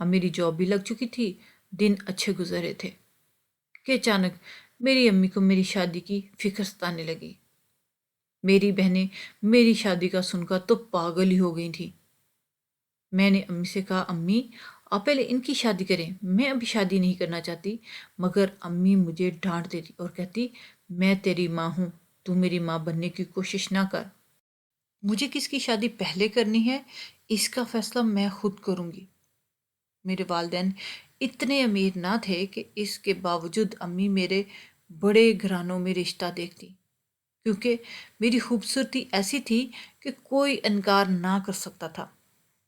اب میری جاب بھی لگ چکی تھی، دن اچھے گزر رہے تھے کہ اچانک میری امی کو میری شادی کی فکر ستانے لگی۔ میری بہنیں میری شادی کا سن کر تو پاگل ہی ہو گئی تھیں۔ میں نے امی سے کہا، امی آپ پہلے ان کی شادی کریں، میں ابھی شادی نہیں کرنا چاہتی۔ مگر امی مجھے ڈانٹ دیتی اور کہتی، میں تیری ماں ہوں، تو میری ماں بننے کی کوشش نہ کر۔ مجھے کس کی شادی پہلے کرنی ہے اس کا فیصلہ میں خود کروں گی۔ میرے والدین اتنے امیر نہ تھے کہ اس کے باوجود امی میرے بڑے گھرانوں میں رشتہ دیکھتی، کیونکہ میری خوبصورتی ایسی تھی کہ کوئی انکار نہ کر سکتا تھا۔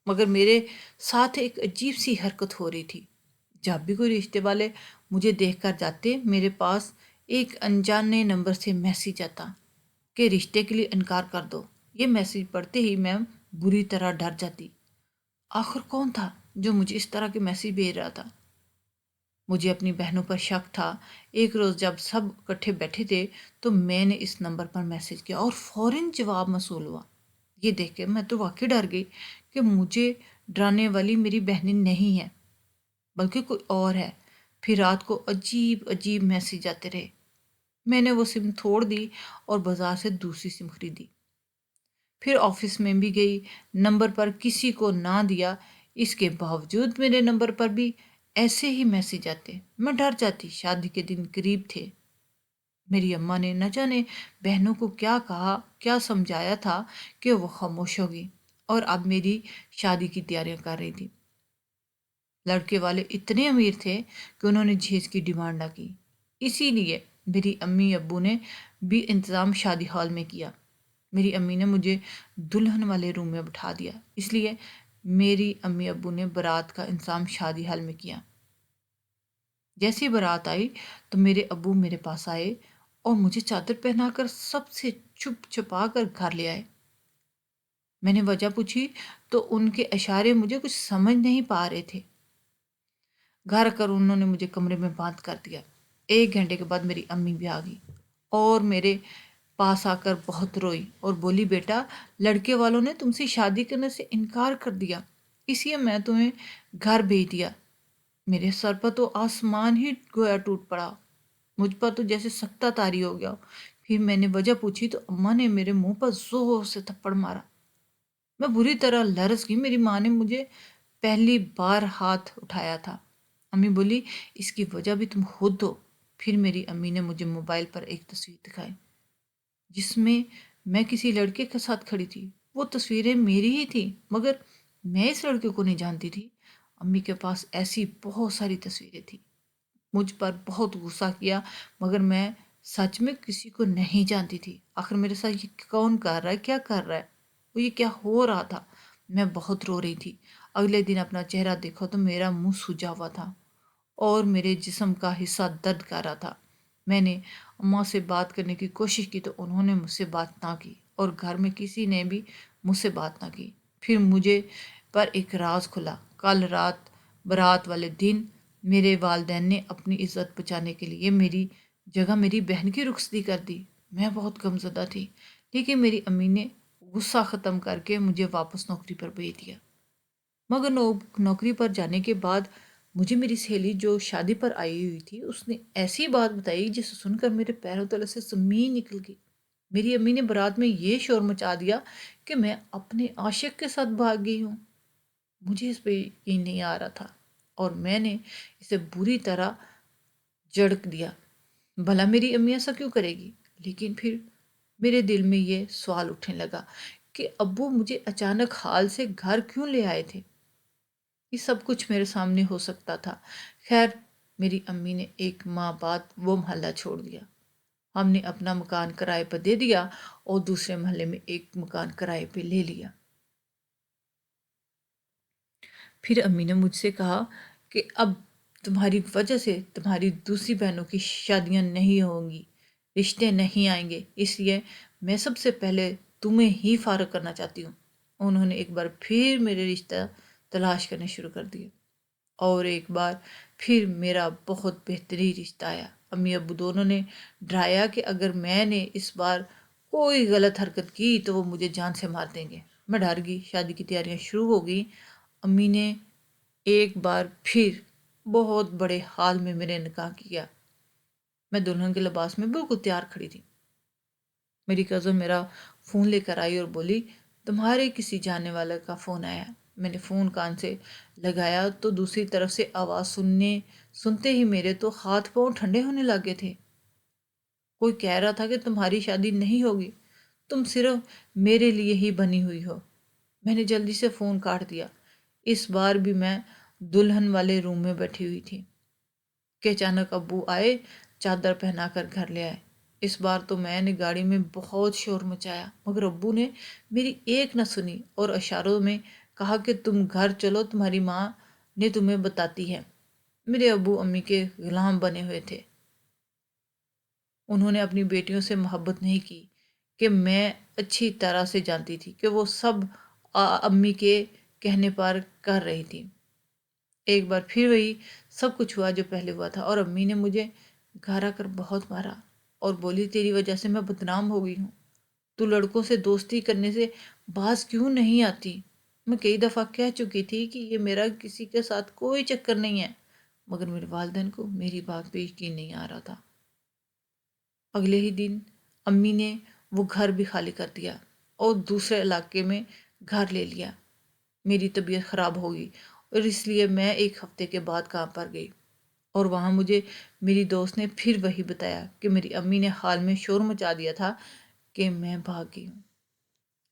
مگر میرے ساتھ ایک عجیب سی حرکت ہو رہی تھی۔ جب بھی کوئی رشتے والے مجھے دیکھ کر جاتے، میرے پاس ایک انجانے نمبر سے میسیج آتا کہ رشتے کے لیے انکار کر دو۔ یہ میسیج پڑھتے ہی میں بری طرح ڈر جاتی۔ آخر کون تھا جو مجھے اس طرح کے میسیج بھیج رہا تھا؟ مجھے اپنی بہنوں پر شک تھا۔ ایک روز جب سب اکٹھے بیٹھے تھے تو میں نے اس نمبر پر میسیج کیا اور فوراً جواب موصول ہوا۔ یہ دیکھ کے میں تو واقعی ڈر گئی کہ مجھے ڈرانے والی میری بہنیں نہیں ہیں بلکہ کوئی اور ہے۔ پھر رات کو عجیب عجیب میسیج آتے رہے۔ میں نے وہ سم توڑ دی اور بازار سے دوسری سم خریدی۔ پھر آفس میں بھی گئی، نمبر پر کسی کو نہ دیا۔ اس کے باوجود میرے نمبر پر بھی ایسے ہی میسیج آتے۔ میں ڈر جاتی۔ شادی کے دن قریب تھے۔ میری اماں نے نہ جانے بہنوں کو کیا کہا، کیا سمجھایا تھا کہ وہ خاموش ہوگی اور اب میری شادی کی تیاریاں کر رہی تھی۔ لڑکے والے اتنے امیر تھے کہ انہوں نے جہیز کی ڈیمانڈ نہ کی، اسی لیے میری امی ابو نے بھی انتظام شادی ہال میں کیا۔ میری امی نے مجھے دلہن والے روم میں بٹھا دیا، اس لیے میری امی ابو نے بارات کا انتظام شادی ہال میں کیا۔ جیسی بارات آئی تو میرے ابو میرے پاس آئے اور مجھے چادر پہنا کر سب سے چھپ چھپا کر گھر لے آئے۔ میں نے وجہ پوچھی تو ان کے اشارے مجھے کچھ سمجھ نہیں پا رہے تھے۔ گھر کر انہوں نے مجھے کمرے میں بند کر دیا۔ 1 گھنٹے کے بعد میری امی بھی آ گئی اور میرے پاس آ کر بہت روئی اور بولی، بیٹا لڑکے والوں نے تم سے شادی کرنے سے انکار کر دیا، اس لیے میں تمہیں گھر بھیج دیا۔ میرے سر پر تو آسمان ہی گویا ٹوٹ پڑا، مجھ پر تو جیسے سکتہ طاری ہو گیا۔ پھر میں نے وجہ پوچھی تو اماں نے میرے منہ پر زور سے تھپڑ مارا۔ میں بری طرح لرز گئی۔ میری ماں نے مجھے پہلی بار ہاتھ اٹھایا تھا۔ امی بولی، اس کی وجہ بھی تم خود دو۔ پھر میری امی نے مجھے موبائل پر ایک تصویر دکھائی جس میں کسی لڑکے کے ساتھ کھڑی تھی۔ وہ تصویریں میری ہی تھیں مگر میں اس لڑکے کو نہیں جانتی تھی۔ امی کے پاس ایسی بہت ساری تصویریں تھیں۔ مجھ پر بہت غصہ کیا مگر میں سچ میں کسی کو نہیں جانتی تھی۔ آخر میرے ساتھ یہ کون کر رہا ہے، کیا کر رہا ہے، وہ یہ کیا ہو رہا تھا؟ میں بہت رو رہی تھی۔ اگلے دن اپنا چہرہ دیکھا تو میرا منہ سوجا ہوا تھا اور میرے جسم کا حصہ درد کر رہا تھا۔ میں نے اماں سے بات کرنے کی کوشش کی تو انہوں نے مجھ سے بات نہ کی اور گھر میں کسی نے بھی مجھ سے بات نہ کی۔ پھر مجھے پر ایک راز کھلا۔ کل رات بارات والے دن میرے والدین نے اپنی عزت بچانے کے لیے میری جگہ میری بہن کی رخصتی کر دی۔ میں بہت غمزدہ تھی لیکن میری امی نے غصہ ختم کر کے مجھے واپس نوکری پر بھیج دیا۔ مگر نوکری پر جانے کے بعد مجھے میری سہیلی جو شادی پر آئی ہوئی تھی اس نے ایسی بات بتائی جسے سن کر میرے پیروں تلے سے زمین نکل گئی۔ میری امی نے بارات میں یہ شور مچا دیا کہ میں اپنے عاشق کے ساتھ بھاگ گئی ہوں۔ مجھے اس پہ یقین نہیں آ رہا تھا اور میں نے اسے بری طرح جھڑک دیا، بھلا میری امی ایسا کیوں کرے گی؟ لیکن پھر میرے دل میں یہ سوال اٹھنے لگا کہ ابو مجھے اچانک حال سے گھر کیوں لے آئے تھے؟ یہ سب کچھ میرے سامنے ہو سکتا تھا۔ خیر میری امی نے 1 ماہ بعد وہ محلہ چھوڑ دیا۔ ہم نے اپنا مکان کرائے پر دے دیا اور دوسرے محلے میں ایک مکان کرائے پہ لے لیا۔ پھر امی نے مجھ سے کہا کہ اب تمہاری وجہ سے تمہاری دوسری بہنوں کی شادیاں نہیں ہوں گی، رشتے نہیں آئیں گے، اس لیے میں سب سے پہلے تمہیں ہی فارغ کرنا چاہتی ہوں۔ انہوں نے ایک بار پھر میرے رشتہ تلاش کرنے شروع کر دیے اور ایک بار پھر میرا بہت بہترین رشتہ آیا۔ امی ابو دونوں نے ڈرایا کہ اگر میں نے اس بار کوئی غلط حرکت کی تو وہ مجھے جان سے مار دیں گے۔ میں ڈر گئی۔ شادی کی تیاریاں شروع ہو گئی۔ امی نے ایک بار پھر بہت بڑے حال میں میرے نکاح کیا۔ میں دلہن کے لباس میں بالکل تیار کھڑی تھی۔ میری کزن میرا فون لے کر آئی اور بولی تمہارے کسی جاننے والے کا فون آیا۔ میں نے فون کان سے لگایا تو دوسری طرف سے آواز سنتے ہی میرے تو ہاتھ پاؤں ٹھنڈے ہونے لگے تھے۔ کوئی کہہ رہا تھا کہ تمہاری شادی نہیں ہوگی، تم صرف میرے لیے ہی بنی ہوئی ہو۔ میں نے جلدی سے فون کاٹ دیا۔ اس بار بھی میں دلہن والے روم میں بیٹھی ہوئی تھی کہ اچانک ابو آئے، چادر پہنا کر گھر لے آئے۔ اس بار تو میں نے گاڑی میں بہت شور مچایا، مگر ابو نے میری ایک نہ سنی اور اشاروں میں کہا کہ تم گھر چلو، تمہاری ماں نے تمہیں بتاتی ہے۔ میرے ابو امی کے غلام بنے ہوئے تھے۔ انہوں نے اپنی بیٹیوں سے محبت نہیں کی کہ میں اچھی طرح سے جانتی تھی کہ وہ سب امی کے کہنے پر کر رہی تھی۔ ایک بار پھر وہی سب کچھ ہوا جو پہلے ہوا تھا، اور امی نے مجھے گھر آ کر بہت مارا اور بولی تیری وجہ سے میں بدنام ہو گئی ہوں، تو لڑکوں سے دوستی کرنے سے باز کیوں نہیں آتی؟ میں کئی دفعہ کہہ چکی تھی کہ یہ میرا کسی کے ساتھ کوئی چکر نہیں ہے، مگر میرے والدین کو میری بات پہ یقین نہیں آ رہا تھا۔ اگلے ہی دن امی نے وہ گھر بھی خالی کر دیا اور دوسرے علاقے میں گھر لے لیا۔ میری طبیعت خراب ہوگی اور اس لیے میں ایک ہفتے کے بعد کام پر گئی، اور وہاں مجھے میری دوست نے پھر وہی بتایا کہ میری امی نے حال میں شور مچا دیا تھا کہ میں بھاگ گئی ہوں۔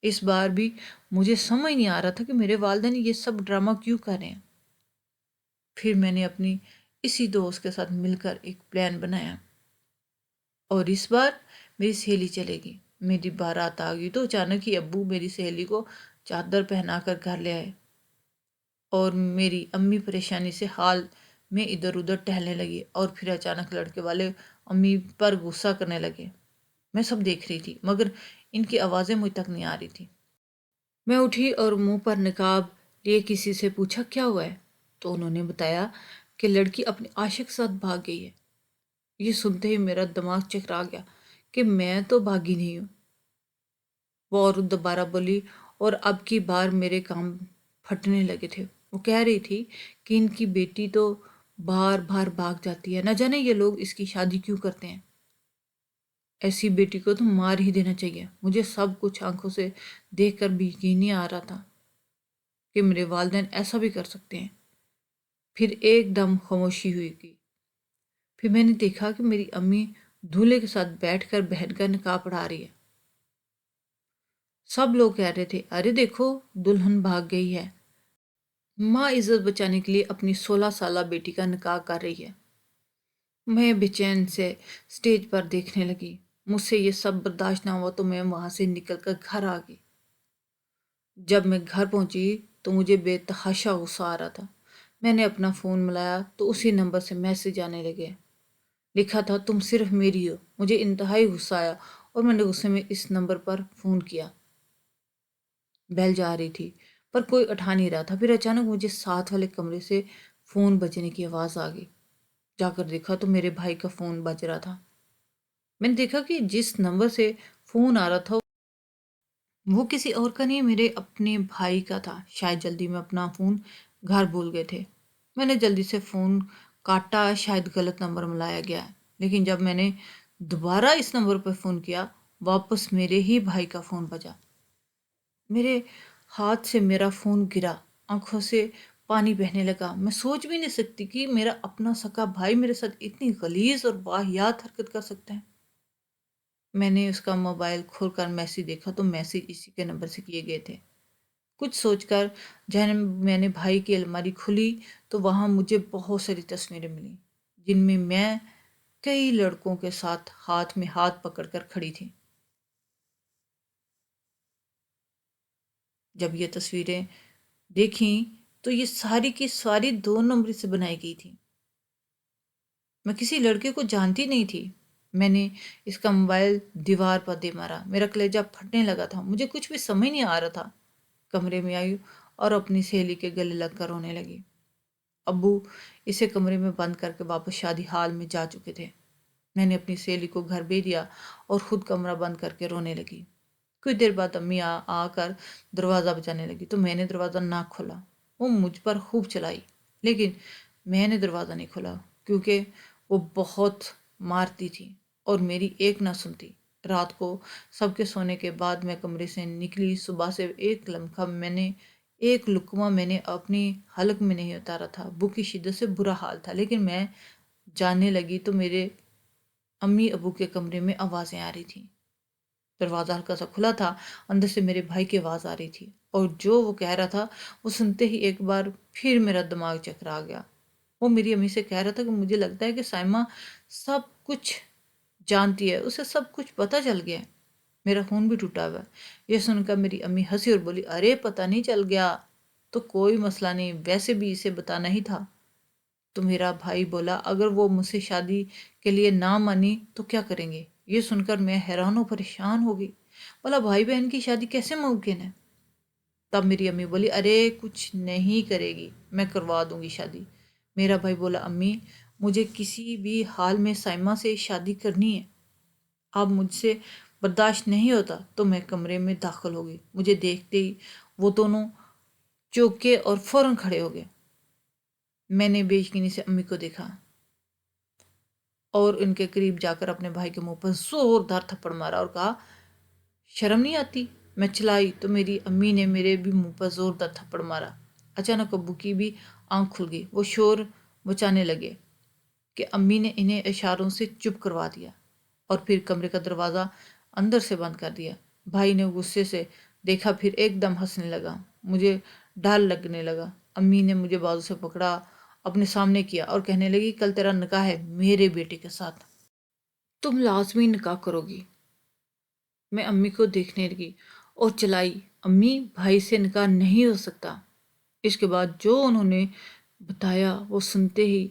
اس بار بھی مجھے سمجھ نہیں آ رہا تھا کہ میرے والدین یہ سب ڈرامہ کیوں کر رہے ہیں۔ پھر میں نے اپنی اسی دوست کے ساتھ مل کر ایک پلان بنایا، اور اس بار میری سہیلی چلے گی۔ میری بارات آ گئی تو اچانک ہی ابو میری سہیلی کو چادر پہنا کر گھر لے آئے، اور میری امی پریشانی سے حال میں ادھر ادھر ٹہلنے لگی، اور پھر اچانک لڑکے والے امی پر غصہ کرنے لگے۔ میں سب دیکھ رہی تھی، مگر ان کی آوازیں مجھ تک نہیں آ رہی تھی۔ میں اٹھی اور منہ پر نقاب لیے کسی سے پوچھا کیا ہوا ہے، تو انہوں نے بتایا کہ لڑکی اپنے عاشق کے ساتھ بھاگ گئی ہے۔ یہ سنتے ہی میرا دماغ چکرا گیا کہ میں تو بھاگی نہیں ہوں۔ وہ عورت دوبارہ بولی اور اب کی بار میرے کام پھٹنے لگے تھے۔ وہ کہہ رہی تھی کہ ان کی بیٹی تو بار بار بھاگ جاتی ہے، نہ جانے یہ لوگ اس کی شادی کیوں کرتے ہیں، ایسی بیٹی کو تو مار ہی دینا چاہیے۔ مجھے سب کچھ آنکھوں سے دیکھ کر بھی یقین نہیں آ رہا تھا کہ میرے والدین ایسا بھی کر سکتے ہیں۔ پھر ایک دم خاموشی ہوئی گئی۔ پھر میں نے دیکھا کہ میری امی دولہے کے ساتھ بیٹھ کر بہن کا نکاح پڑھا رہی ہے۔ سب لوگ کہہ رہے تھے ارے دیکھو دلہن بھاگ گئی ہے، ماں عزت بچانے کے لیے اپنی 16 سالہ بیٹی کا نکاح کر رہی ہے۔ میں بے چین سے سٹیج پر دیکھنے لگی۔ مجھ سے یہ سب برداشت نہ ہوا تو میں وہاں سے نکل کر گھر آ گئی۔ جب میں گھر پہنچی تو مجھے بے تحاشا غصہ آ رہا تھا۔ میں نے اپنا فون ملایا تو اسی نمبر سے میسج آنے لگے، لکھا تھا تم صرف میری ہو۔ مجھے انتہائی غصہ آیا اور میں نے غصے میں اس نمبر پر فون کیا۔ بیل جا رہی تھی پر کوئی اٹھا نہیں رہا تھا۔ پھر اچانک مجھے ساتھ والے کمرے سے فون بجنے کی آواز آ گئی۔ جا کر دیکھا تو میرے بھائی کا فون بج رہا تھا۔ میں نے دیکھا کہ جس نمبر سے فون آ رہا تھا وہ کسی اور کا نہیں، میرے اپنے بھائی کا تھا۔ شاید جلدی میں اپنا فون گھر بھول گئے تھے۔ میں نے جلدی سے فون کاٹا، شاید غلط نمبر ملایا گیا ہے۔ لیکن جب میں نے دوبارہ اس نمبر پر فون کیا، واپس میرے ہی بھائی کا فون بجا۔ میرے ہاتھ سے میرا فون گرا، آنکھوں سے پانی بہنے لگا۔ میں سوچ بھی نہیں سکتی کہ میرا اپنا سکا بھائی میرے ساتھ اتنی غلیظ اور واہیات حرکت کر سکتا ہے۔ میں نے اس کا موبائل کھول کر میسج دیکھا تو میسج اسی کے نمبر سے کیے گئے تھے۔ کچھ سوچ کر جب میں نے بھائی کی الماری کھلی تو وہاں مجھے بہت ساری تصویریں ملیں، جن میں کئی لڑکوں کے ساتھ ہاتھ میں ہاتھ پکڑ کر کھڑی تھی۔ جب یہ تصویریں دیکھیں تو یہ ساری کی ساری 2 نمبر سے بنائی گئی تھی۔ میں کسی لڑکے کو جانتی نہیں تھی۔ میں نے اس کا موبائل دیوار پر دے مارا، میرا کلیجہ پھٹنے لگا تھا، مجھے کچھ بھی سمجھ نہیں آ رہا تھا۔ کمرے میں آئی اور اپنی سہیلی کے گلے لگ کر رونے لگی۔ ابو اسے کمرے میں بند کر کے واپس شادی حال میں جا چکے تھے۔ میں نے اپنی سہیلی کو گھر بھیج دیا اور خود کمرہ بند کر کے رونے لگی۔ کچھ دیر بعد امی آ کر دروازہ بجانے لگی تو میں نے دروازہ نہ کھولا۔ وہ مجھ پر خوب چلائی۔ لیکن میں نے دروازہ نہیں کھولا کیونکہ وہ بہت مارتی تھی اور میری ایک نہ سنتی۔ رات کو سب کے سونے کے بعد میں کمرے سے نکلی۔ صبح سے ایک لقمہ میں نے اپنی حلق میں نہیں اتارا تھا۔ بھوک کی شدت سے برا حال تھا، لیکن میں جاننے لگی تو میرے امی ابو کے کمرے میں آوازیں آ رہی تھیں۔ دروازہ ہلکا سا کھلا تھا، اندر سے میرے بھائی کی آواز آ رہی تھی، اور جو وہ کہہ رہا تھا وہ سنتے ہی ایک بار پھر میرا دماغ چکرا گیا۔ وہ میری امی سے کہہ رہا تھا کہ مجھے لگتا ہے کہ سائمہ سب کچھ جانتی ہے، اسے سب کچھ پتہ چل گیا ہے، میرا خون بھی ٹوٹا ہوا ہے۔ یہ سن کر میری امی ہنسی اور بولی، ارے پتہ نہیں چل گیا تو کوئی مسئلہ نہیں، ویسے بھی اسے بتانا ہی تھا۔ تو میرا بھائی بولا، اگر وہ مجھ سے شادی کے لیے نہ مانی تو کیا کریں گے؟ یہ سن کر میں حیران و پریشان ہو گئی، بولا بھائی بہن کی شادی کیسے ممکن ہے؟ تب میری امی بولی، ارے کچھ نہیں کرے گی، میں کروا دوں گی شادی۔ میرا بھائی بولا، امی مجھے کسی بھی حال میں سائمہ سے شادی کرنی ہے، اب مجھ سے برداشت نہیں ہوتا۔ تو میں کمرے میں داخل ہو گئی، مجھے دیکھتے ہی وہ دونوں چوکے اور فوراً کھڑے ہو گئے۔ میں نے بے یقینی سے امی کو دیکھا اور ان کے قریب جا کر اپنے بھائی کے منہ پر زوردار تھپڑ مارا اور کہا، شرم نہیں آتی؟ میں چلائی تو میری امی نے میرے بھی منہ پر زوردار تھپڑ مارا۔ اچانک ابو کی بھی آنکھ کھل گئی، وہ شور مچانے لگے کہ امی نے انہیں اشاروں سے چپ کروا دیا اور پھر کمرے کا دروازہ اندر سے بند کر دیا۔ بھائی نے غصے سے دیکھا، پھر ایک دم ہنسنے لگا، مجھے ڈر لگنے لگا۔ امی نے مجھے بازو سے پکڑا، اپنے سامنے کیا اور کہنے لگی، کل تیرا نکاح ہے میرے بیٹے کے ساتھ، تم لازمی نکاح کرو گی۔ میں امی کو دیکھنے لگی اور چلائی، امی بھائی سے نکاح نہیں ہو سکتا۔ اس کے بعد جو انہوں نے بتایا وہ سنتے ہی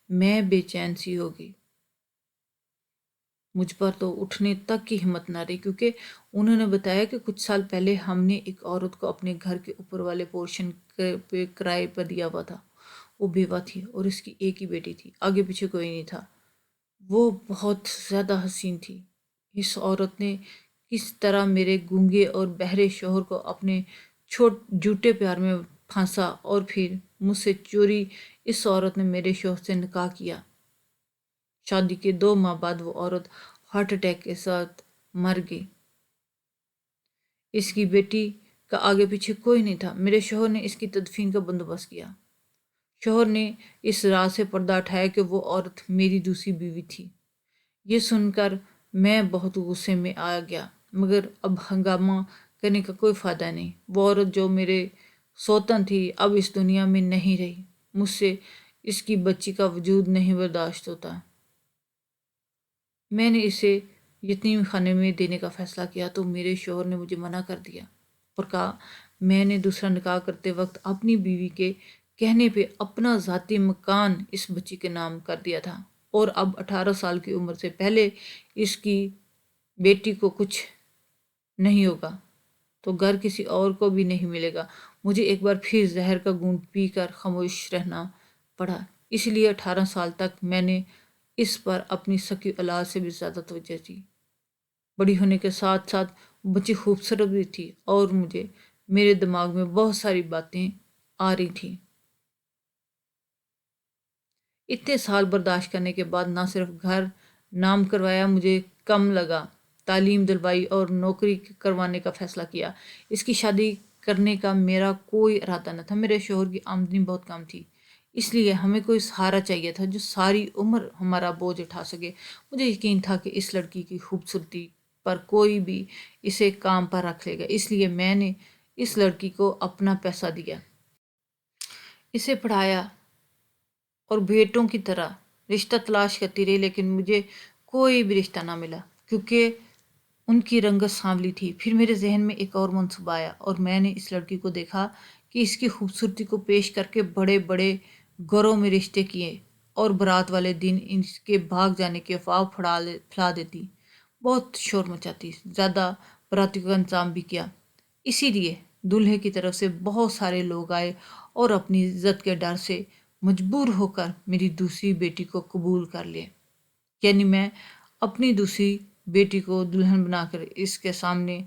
میں بے چین سی ہو گئی۔ مجھ پر تو اٹھنے تک کی ہمت نہ رہی، کیونکہ انہوں نے بتایا کہ کچھ سال پہلے ہم نے ایک عورت کو اپنے گھر کے اوپر والے پورشن پہ کرائے پر دیا ہوا تھا۔ وہ بیوہ تھی اور اس کی ایک ہی بیٹی تھی، آگے پیچھے کوئی نہیں تھا۔ وہ بہت زیادہ حسین تھی۔ اس عورت نے کس طرح میرے گونگے اور بہرے شوہر کو اپنے جھوٹے پیار میں پھانسا اور پھر مجھ سے چوری اس عورت نے میرے شوہر سے نکاح کیا۔ شادی کے 2 ماہ بعد وہ عورت ہارٹ اٹیک کے ساتھ مر گئی۔ اس کی بیٹی کا آگے پیچھے کوئی نہیں تھا۔ میرے شوہر نے اس کی تدفین کا بندوبست کیا۔ شوہر نے اس راز سے پردہ اٹھایا کہ وہ عورت میری دوسری بیوی تھی۔ یہ سن کر میں بہت غصے میں آ گیا، مگر اب ہنگامہ کرنے کا کوئی فائدہ نہیں۔ وہ عورت جو میرے سوتن تھی اب اس دنیا میں نہیں رہی، مجھ سے اس کی بچی کا وجود نہیں برداشت ہوتا۔ میں نے اسے یتیم خانے میں دینے کا فیصلہ کیا تو میرے شوہر نے مجھے منع کر دیا اور کہا، میں نے دوسرا نکاح کرتے وقت اپنی بیوی کے کہنے پہ اپنا ذاتی مکان اس بچی کے نام کر دیا تھا، اور اب 18 سال کی عمر سے پہلے اس کی بیٹی کو کچھ نہیں ہوگا تو گھر کسی اور کو بھی نہیں ملے گا۔ مجھے ایک بار پھر زہر کا گھونٹ پی کر خاموش رہنا پڑا، اس لیے 18 سال تک میں نے اس پر اپنی سکی اولاد سے بھی زیادہ توجہ دی۔ بڑی ہونے کے ساتھ ساتھ بچی خوبصورت بھی تھی اور میرے دماغ میں بہت ساری باتیں آ رہی تھیں۔ اتنے سال برداشت کرنے کے بعد نہ صرف گھر نام کروایا، مجھے کم لگا، تعلیم دلوائی اور نوکری کروانے کا فیصلہ کیا۔ اس کی شادی کرنے کا میرا کوئی ارادہ نہ تھا۔ میرے شوہر کی آمدنی بہت کم تھی، اس لیے ہمیں کوئی سہارا چاہیے تھا جو ساری عمر ہمارا بوجھ اٹھا سکے۔ مجھے یقین تھا کہ اس لڑکی کی خوبصورتی پر کوئی بھی اسے کام پر رکھ لے گا، اس لیے میں نے اس لڑکی کو اپنا پیسہ دیا، اسے پڑھایا اور بیٹوں کی طرح رشتہ تلاش کرتی رہی، لیکن مجھے کوئی بھی رشتہ نہ ملا کیونکہ ان کی رنگت سانولی تھی۔ پھر میرے ذہن میں ایک اور منصوبہ آیا اور میں نے اس لڑکی کو دیکھا کہ اس کی خوبصورتی کو پیش کر کے بڑے بڑے گھروں میں رشتے کیے اور برات والے دن اس کے بھاگ جانے کی افواہ پھیلا دیتی، بہت شور مچاتی، زیادہ براتیوں کا انتظام بھی کیا۔ اسی لیے دولہے کی طرف سے بہت سارے لوگ آئے اور اپنی عزت کے ڈر سے مجبور ہو کر میری دوسری بیٹی کو قبول کر لیا، یعنی میں اپنی دوسری بیٹی کو دلہن بنا کر اس کے سامنے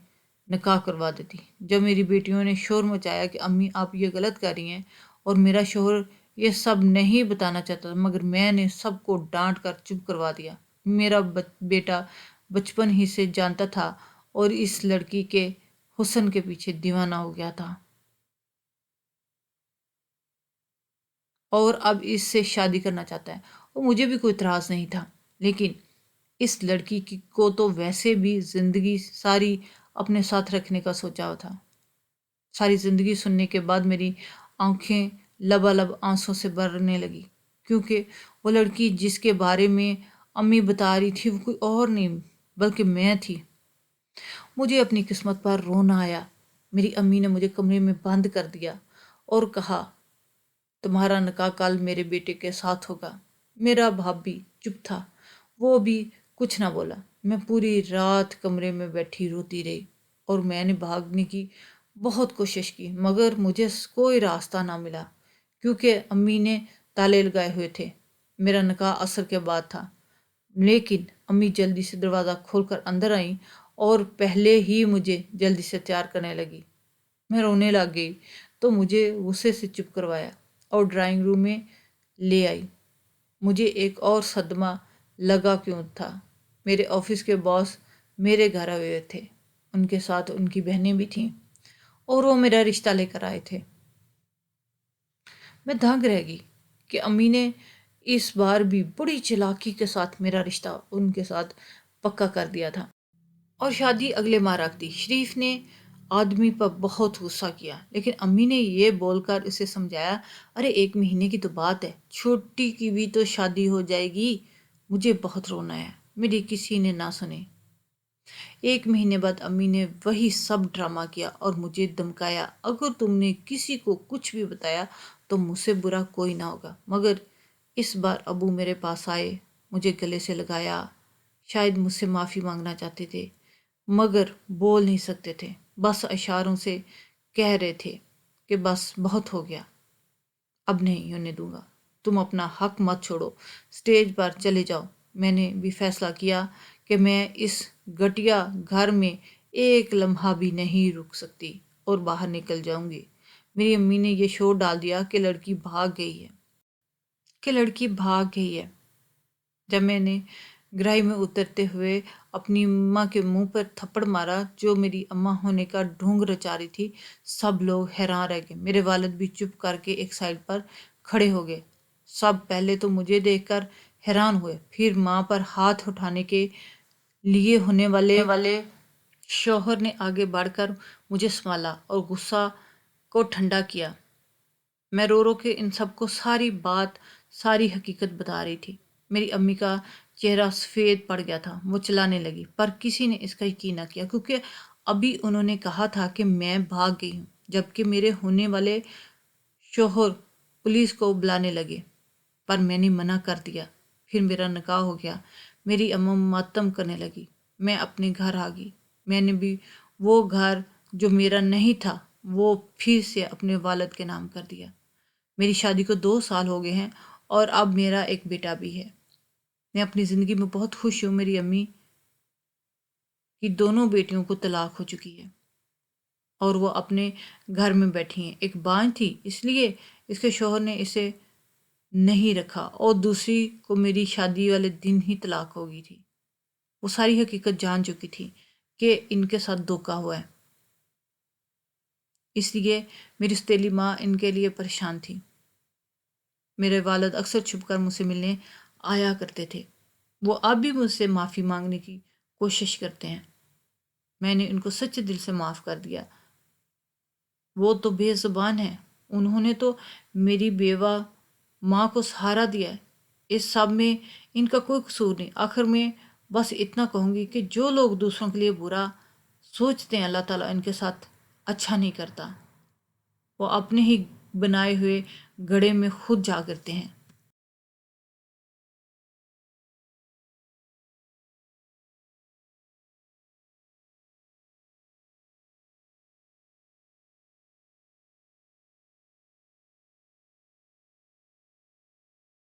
نکاح کروا دیتی۔ جب میری بیٹیوں نے شور مچایا کہ امی آپ یہ غلط کر رہی ہیں اور میرا شوہر یہ سب نہیں بتانا چاہتا تھا، مگر میں نے سب کو ڈانٹ کر چپ کروا دیا۔ میرا بیٹا بچپن ہی سے جانتا تھا اور اس لڑکی کے حسن کے پیچھے دیوانہ ہو گیا تھا، اور اب اس سے شادی کرنا چاہتا ہے۔ اور مجھے بھی کوئی اعتراض نہیں تھا، لیکن اس لڑکی کو تو ویسے بھی زندگی ساری اپنے ساتھ رکھنے کا سوچا ہوا تھا۔ ساری زندگی سننے کے بعد میری آنکھیں لبالب آنسوں سے بھرنے لگی، کیونکہ وہ لڑکی جس کے بارے میں امی بتا رہی تھی وہ کوئی اور نہیں بلکہ میں تھی۔ مجھے اپنی قسمت پر رونا آیا۔ میری امی نے مجھے کمرے میں بند کر دیا اور کہا، تمہارا نکاح کل میرے بیٹے کے ساتھ ہوگا۔ میرا باپ بھی چپ تھا، وہ بھی کچھ نہ بولا۔ میں پوری رات کمرے میں بیٹھی روتی رہی، اور میں نے بھاگنے کی بہت کوشش کی، مگر مجھے کوئی راستہ نہ ملا، کیونکہ امی نے تالے لگائے ہوئے تھے۔ میرا نکاح عصر کے بعد تھا، لیکن امی جلدی سے دروازہ کھول کر اندر آئیں اور پہلے ہی مجھے جلدی سے تیار کرنے لگی۔ میں رونے لگ گئی تو مجھے غصے سے چپ کروایا اور ڈرائنگ روم میں لے آئی۔ مجھے ایک اور صدمہ لگا کیوں تھا، میرے آفس کے باس میرے گھر آئے ہوئے تھے، ان کے ساتھ ان کی بہنیں بھی تھیں، اور وہ میرا رشتہ لے کر آئے تھے۔ میں دنگ رہ گئی کہ امی نے اس بار بھی بڑی چلاکی کے ساتھ میرا رشتہ ان کے ساتھ پکا کر دیا تھا، اور شادی اگلے ماہ رکھ دی۔ شریف نے آدمی پر بہت غصہ کیا، لیکن امی نے یہ بول کر اسے سمجھایا، ارے 1 مہینے کی تو بات ہے، چھوٹی کی بھی تو شادی ہو جائے گی۔ مجھے بہت رونا ہے، میری کسی نے نہ سنی۔ 1 مہینے بعد امی نے وہی سب ڈرامہ کیا اور مجھے دھمکایا، اگر تم نے کسی کو کچھ بھی بتایا تو مجھ سے برا کوئی نہ ہوگا۔ مگر اس بار ابو میرے پاس آئے، مجھے گلے سے لگایا، شاید مجھ سے معافی مانگنا چاہتے تھے، مگر بول نہیں سکتے تھے، بس اشاروں سے کہہ رہے تھے کہ بس بہت ہو گیا، اب نہیں ہونے دوں گا، تم اپنا حق مت چھوڑو، اسٹیج پر چلے جاؤ۔ میں نے بھی فیصلہ کیا کہ میں اس گھٹیا گھر میں ایک لمحہ بھی نہیں رک سکتی اور باہر نکل جاؤں گی۔ میری امی نے یہ شور ڈال دیا کہ لڑکی بھاگ گئی ہے، کہ لڑکی بھاگ گئی ہے۔ جب میں نے گرہی میں اترتے ہوئے اپنی اماں کے منہ پر تھپڑ مارا جو میری اماں ہونے کا ڈھونگ رچا رہی تھی، سب لوگ حیران رہ گئے۔ میرے والد بھی چپ کر کے ایک سائڈ پر کھڑے ہو گئے۔ سب پہلے تو مجھے دیکھ کر حیران ہوئے، پھر ماں پر ہاتھ اٹھانے کے لیے ہونے والے شوہر نے آگے بڑھ کر مجھے سنبھالا اور غصہ کو ٹھنڈا کیا۔ میں رو رو کے ان سب کو ساری بات، ساری حقیقت بتا رہی تھی۔ میری امی کا چہرہ سفید پڑ گیا تھا، وہ چلانے لگی، پر کسی نے اس کا یقین نہ کیا، کیونکہ ابھی انہوں نے کہا تھا کہ میں بھاگ گئی ہوں، جبکہ میرے ہونے والے شوہر پولیس کو بلانے لگے، پر میں نے منع کر دیا۔ پھر میرا نکاح ہو گیا، میری اماں ماتم کرنے لگی، میں اپنے گھر آ گئی۔ میں نے بھی وہ گھر جو میرا نہیں تھا وہ پھر سے اپنے والد کے نام کر دیا۔ میری شادی کو 2 سال ہو گئے ہیں اور اب میرا ایک بیٹا بھی ہے۔ میں اپنی زندگی میں بہت خوش ہوں۔ میری امی کی دونوں بیٹیوں کو طلاق ہو چکی ہے اور وہ اپنے گھر میں بیٹھی ہیں۔ ایک بانجھ تھی، اس لیے اس کے شوہر نے اسے نہیں رکھا، اور دوسری کو میری شادی والے دن ہی طلاق ہو گئی تھی۔ وہ ساری حقیقت جان چکی تھی کہ ان کے ساتھ دھوکا ہوا ہے، اس لیے میری ستیلی ماں ان کے لیے پریشان تھی۔ میرے والد اکثر چھپ کر مجھ سے ملنے آیا کرتے تھے، وہ اب بھی مجھ سے معافی مانگنے کی کوشش کرتے ہیں۔ میں نے ان کو سچے دل سے معاف کر دیا۔ وہ تو بے زبان ہیں، انہوں نے تو میری بیوہ ماں کو سہارا دیا ہے، اس سب میں ان کا کوئی قصور نہیں۔ آخر میں بس اتنا کہوں گی کہ جو لوگ دوسروں کے لیے برا سوچتے ہیں، اللہ تعالیٰ ان کے ساتھ اچھا نہیں کرتا، وہ اپنے ہی بنائے ہوئے گڑھے میں خود جا گرتے ہیں۔